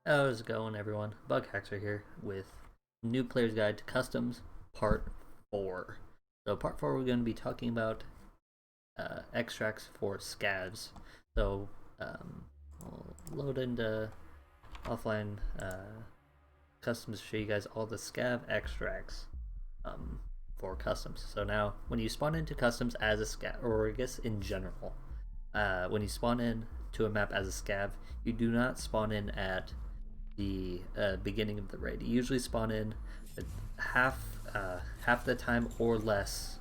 How's it going, everyone? Bug Haxer here with New Player's Guide to Customs Part 4. So, Part 4, we're going to be talking about extracts for scavs. So, I'll load into offline customs to show you guys all the scav extracts for customs. So, now, when you spawn into customs as a scav, or I guess in general, when you spawn in to a map as a scav, you do not spawn in at the beginning of the raid. You usually spawn in half the time or less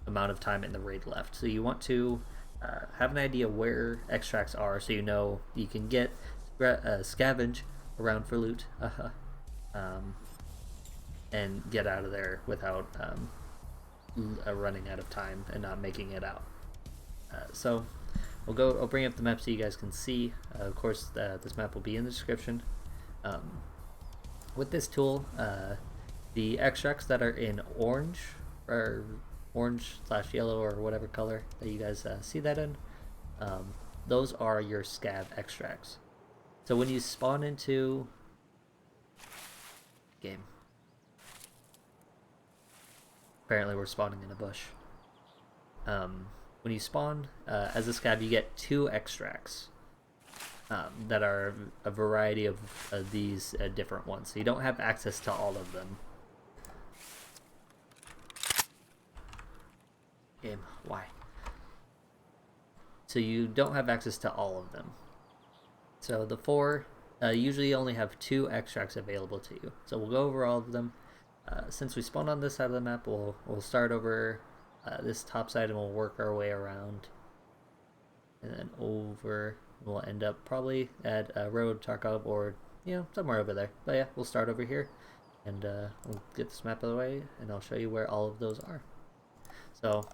amount of time in the raid left. So you want to have an idea where extracts are, so you know you can get scavenge around for loot, and get out of there without running out of time and not making it out. So I'll bring up the map so you guys can see. Of course, this map will be in the description. With this tool, the extracts that are in orange, or orange/yellow, or whatever color that you guys see that in, those are your scav extracts. So when you spawn into game, apparently we're spawning in a bush. When you spawn as a scav, you get 2 extracts that are a variety of these different ones. So you don't have access to all of them. Game, why? So you don't have access to all of them. So the 4 usually only have 2 extracts available to you. So we'll go over all of them. Since we spawned on this side of the map, we'll start over this top side and we'll work our way around and then over. We'll end up probably at Road, Tarkov, or somewhere over there. But yeah, we'll start over here and we'll get this map out of the way and I'll show you where all of those are. So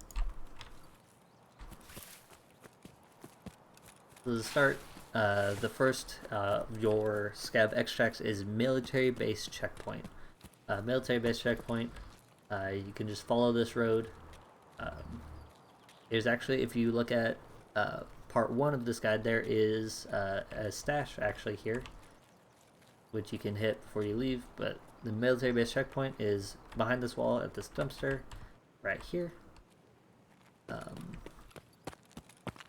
to start, the first of your scav extracts is military base checkpoint. Military base checkpoint, you can just follow this road. There's actually, if you look at part 1 of this guide, there is a stash actually here, which you can hit before you leave. But the military base checkpoint is behind this wall at this dumpster right here.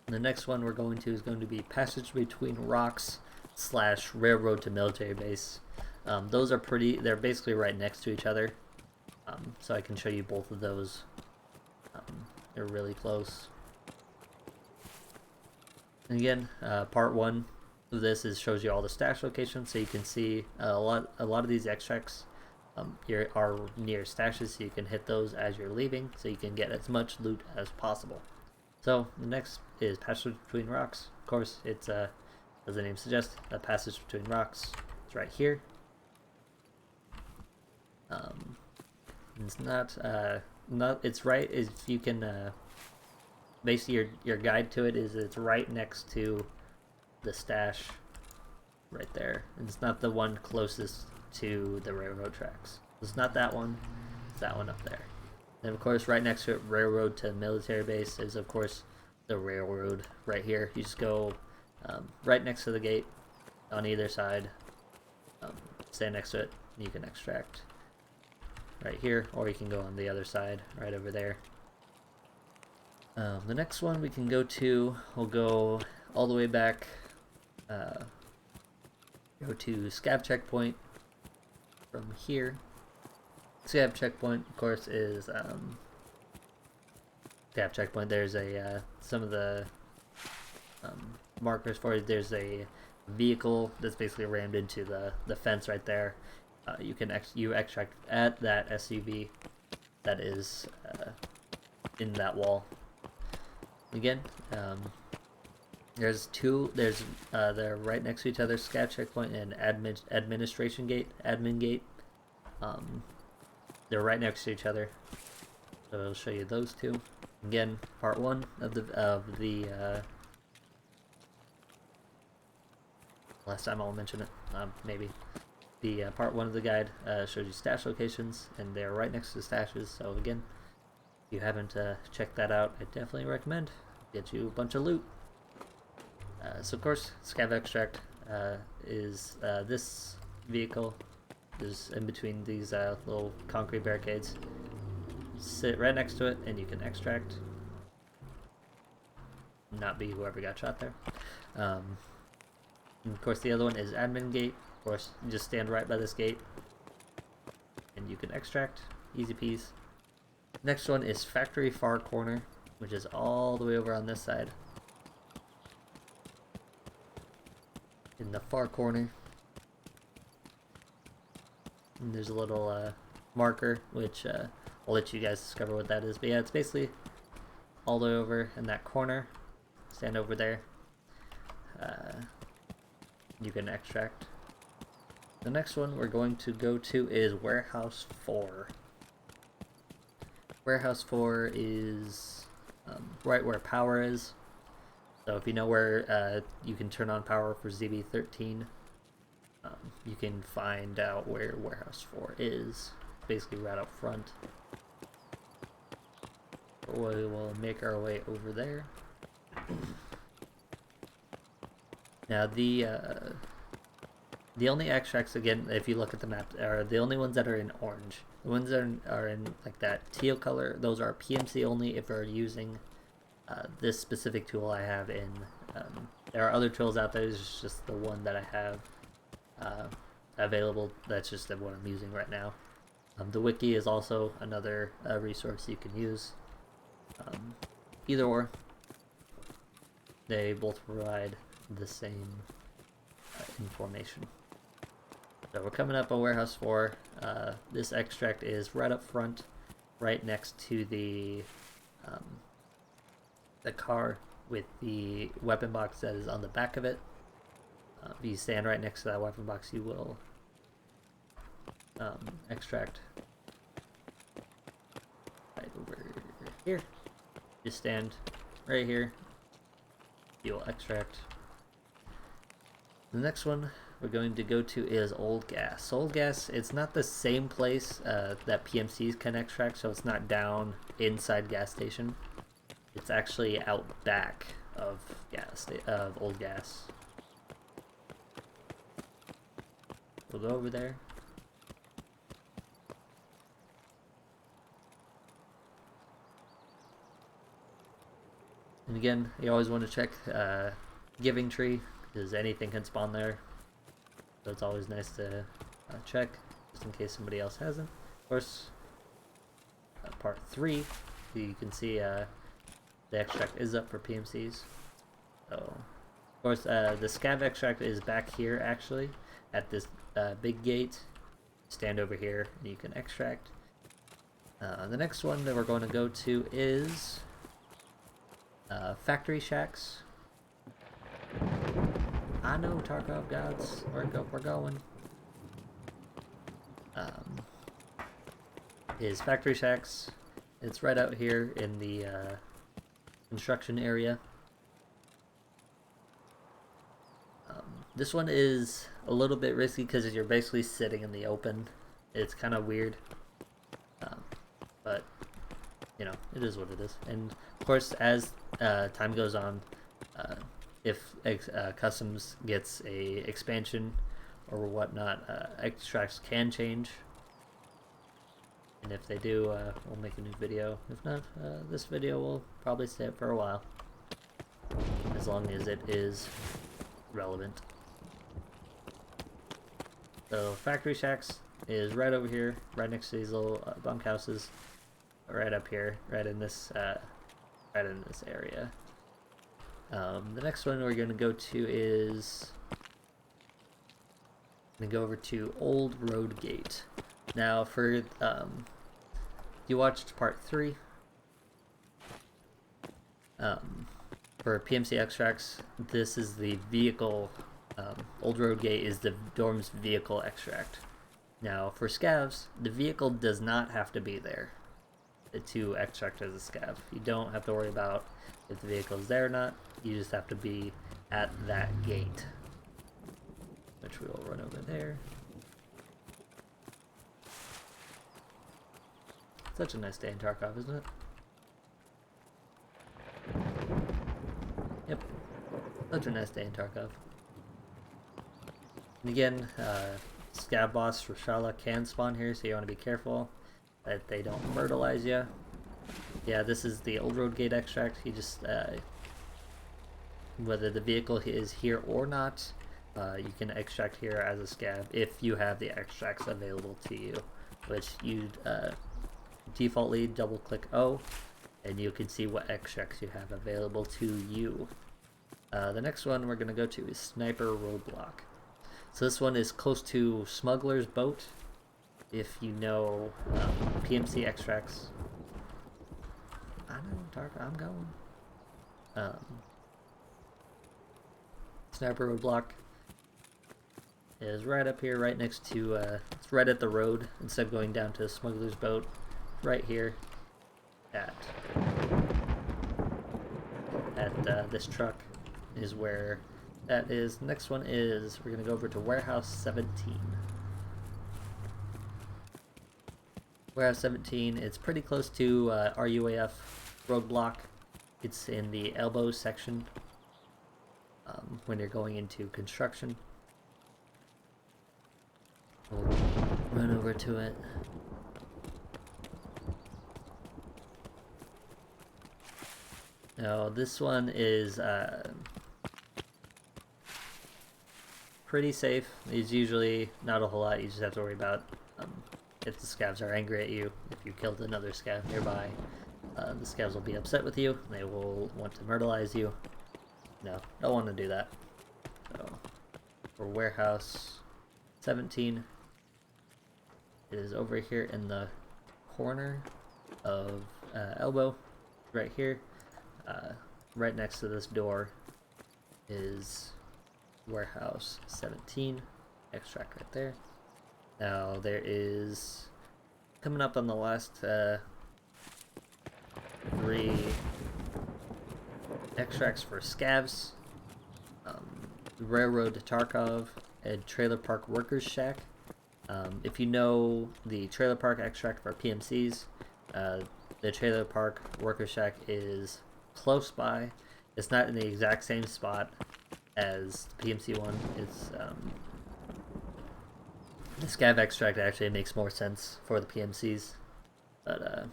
The next one we're going to is going to be passage between rocks / railroad to military base. Those are they're basically right next to each other, so I can show you both of those. They're really close. And again, part 1 of this shows you all the stash locations, so you can see a lot of these extracts are near stashes, so you can hit those as you're leaving, so you can get as much loot as possible. So the next is passage between rocks. Of course, it's as the name suggests, a passage between rocks. It's right here. It's not it's right, if you can basically your guide to it is it's right next to the stash right there, and it's not the one closest to the railroad tracks. It's not that one, it's that one up there. And of course, right next to it, railroad to military base, is of course the railroad right here. You just go right next to the gate on either side, stand next to it, and you can extract right here, or you can go on the other side right over there. The next one we can go to, we'll go all the way back, go to Scav checkpoint from here. Scav checkpoint, of course, is Scav checkpoint. There's some of the markers for it. There's a vehicle that's basically rammed into the fence right there. You can extract at that SUV that is in that wall. Again, there's 2. They're right next to each other: Scav checkpoint and administration gate, admin gate. They're right next to each other, so I'll show you those 2. Again, part 1 of the last time I'll mention it, maybe. The part 1 of the guide shows you stash locations, and they're right next to the stashes. So again, if you haven't checked that out, I definitely recommend. Get you a bunch of loot. So of course, Scav Extract, is this vehicle is in between these little concrete barricades. Sit right next to it and you can extract. Not be whoever got shot there. And of course the other one is admin gate. Of course, you just stand right by this gate and you can extract. Easy peas. Next one is factory far corner, which is all the way over on this side. In the far corner, and there's a little marker, which I'll let you guys discover what that is. But yeah, it's basically all the way over in that corner. Stand over there. You can extract. The next one we're going to go to is Warehouse 4. Warehouse 4 is right where power is. So if you know where you can turn on power for ZB13, you can find out where Warehouse 4 is. Basically right up front. We will make our way over there. Now the only extracts, again, if you look at the map, are the only ones that are in orange. The ones that are in like that teal color, those are PMC only if you're using this specific tool I have in. There are other tools out there, it's just the one that I have available. That's just the one I'm using right now. The wiki is also another resource you can use. Either or, they both provide the same information. So we're coming up on Warehouse 4. This extract is right up front, right next to the car with the weapon box that is on the back of it. If you stand right next to that weapon box, you will extract right over here. Just stand right here. You'll extract. The next one we're going to go to is Old Gas. Old Gas, it's not the same place that PMCs can extract, so it's not down inside gas station. It's actually out back of Old Gas. We'll go over there. And again, you always want to check Giving Tree, because anything can spawn there. So it's always nice to check, just in case somebody else hasn't. Of course, part 3, you can see the extract is up for PMCs. So, of course, the Scav Extract is back here, actually, at this big gate. Stand over here, and you can extract. The next one that we're going to go to is Factory Shacks. I know, Tarkov gods, we're going. Is Factory Shacks. It's right out here in the construction area. This one is a little bit risky because you're basically sitting in the open. It's kind of weird. But, you know, it is what it is. And, of course, as time goes on, if Customs gets a expansion or whatnot, extracts can change. And if they do, we'll make a new video. If not, this video will probably stay up for a while, as long as it is relevant. So Factory Shacks is right over here, right next to these little bunkhouses, right up here, right in this area. The next one we're going to go to is go over to Old Road Gate. Now, for you watched part 3. For PMC extracts, this is the vehicle. Old Road Gate is the dorm's vehicle extract. Now, for scavs, the vehicle does not have to be there to extract as a scav. You don't have to worry about if the vehicle is there or not. You just have to be at that gate, which we will run over there. Such a nice day in Tarkov, isn't it? Yep. Such a nice day in Tarkov. And again, Scav Boss Rashala can spawn here, so you want to be careful that they don't myrtleize you. Yeah, this is the Old Road Gate extract. You just, whether the vehicle is here or not, you can extract here as a Scav if you have the extracts available to you, which you defaultly double click O, and you can see what extracts you have available to you. The next one we're going to go to is Sniper Roadblock. So this one is close to Smuggler's Boat. If you know PMC extracts. I know, Tarkov, I'm going. Sniper Roadblock is right up here, right next to, it's right at the road, instead of going down to Smuggler's Boat. Right here at this truck is where that is. Next one is, we're going to go over to Warehouse 17. Warehouse 17, it's pretty close to RUAF Roadblock. It's in the elbow section when you're going into construction. We'll run over to it. Now, this one is pretty safe. It's usually not a whole lot. You just have to worry about if the scavs are angry at you. If you killed another scav nearby, the scavs will be upset with you. They will want to myrtleize you. No, don't want to do that. So, for Warehouse 17, it is over here in the corner of elbow, right here. Right next to this door is Warehouse 17, extract right there. Now there is, coming up on the last 3 extracts for scavs, Railroad to Tarkov and Trailer Park Workers Shack. If you know the Trailer Park extract for PMCs, the Trailer Park Workers Shack is close by. It's not in the exact same spot as the PMC one. It's the Scav Extract actually makes more sense for the PMCs, but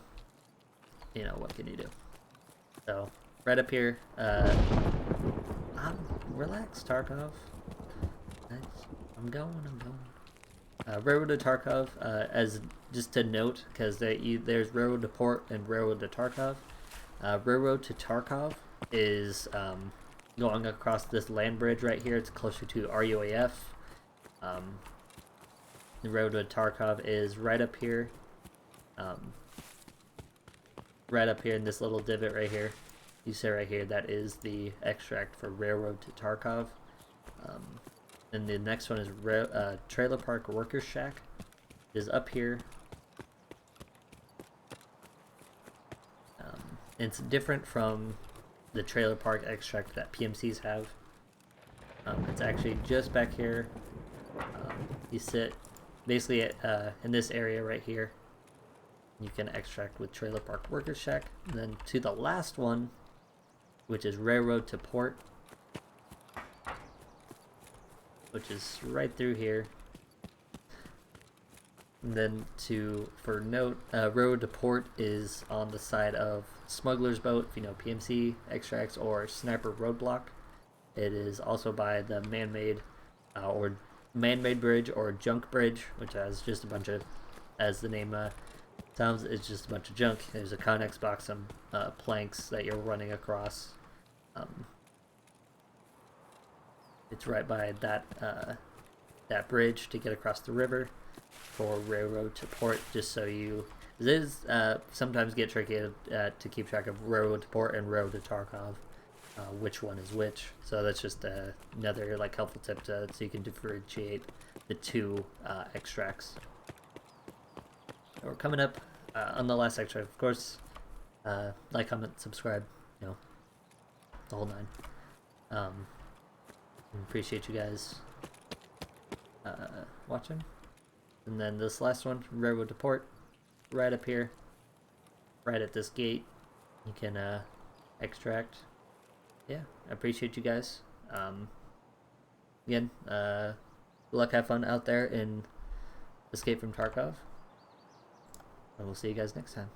you know, what can you do? So right up here, relax, Tarkov. I'm going. Railroad to Tarkov, as just to note, because there's Railroad to Port and Railroad to Tarkov. Railroad to Tarkov is going across this land bridge right here. It's closer to RUAF. The Railroad to Tarkov is right up here. Right up here in this little divot right here. You see right here, that is the extract for Railroad to Tarkov. And the next one is Trailer Park Workers Shack. It is up here. It's different from the Trailer Park extract that PMCs have. It's actually just back here. You sit basically in this area right here. You can extract with Trailer Park Workers Shack. And then to the last one, which is Railroad to Port, which is right through here. And then for note, Railroad to Port is on the side of Smuggler's Boat, if you know PMC extracts, or Sniper Roadblock. It is also by the man-made bridge or junk bridge, which has just a bunch of, as the name sounds, it's just a bunch of junk. There's a Connex box, some planks that you're running across. It's right by that bridge to get across the river for Railroad to Port, just so you... It is sometimes get tricky to keep track of Railroad to Port and Railroad to Tarkov, which one is which. So that's just another helpful tip so you can differentiate the 2 extracts. We're coming up on the last extract, of course. Like, comment, subscribe, you know, the whole 9. Appreciate you guys watching. And then this last one, Railroad to Port, right up here, right at this gate. You can extract. Yeah, I appreciate you guys. Again, Good luck, have fun out there in Escape from Tarkov. And we'll see you guys next time.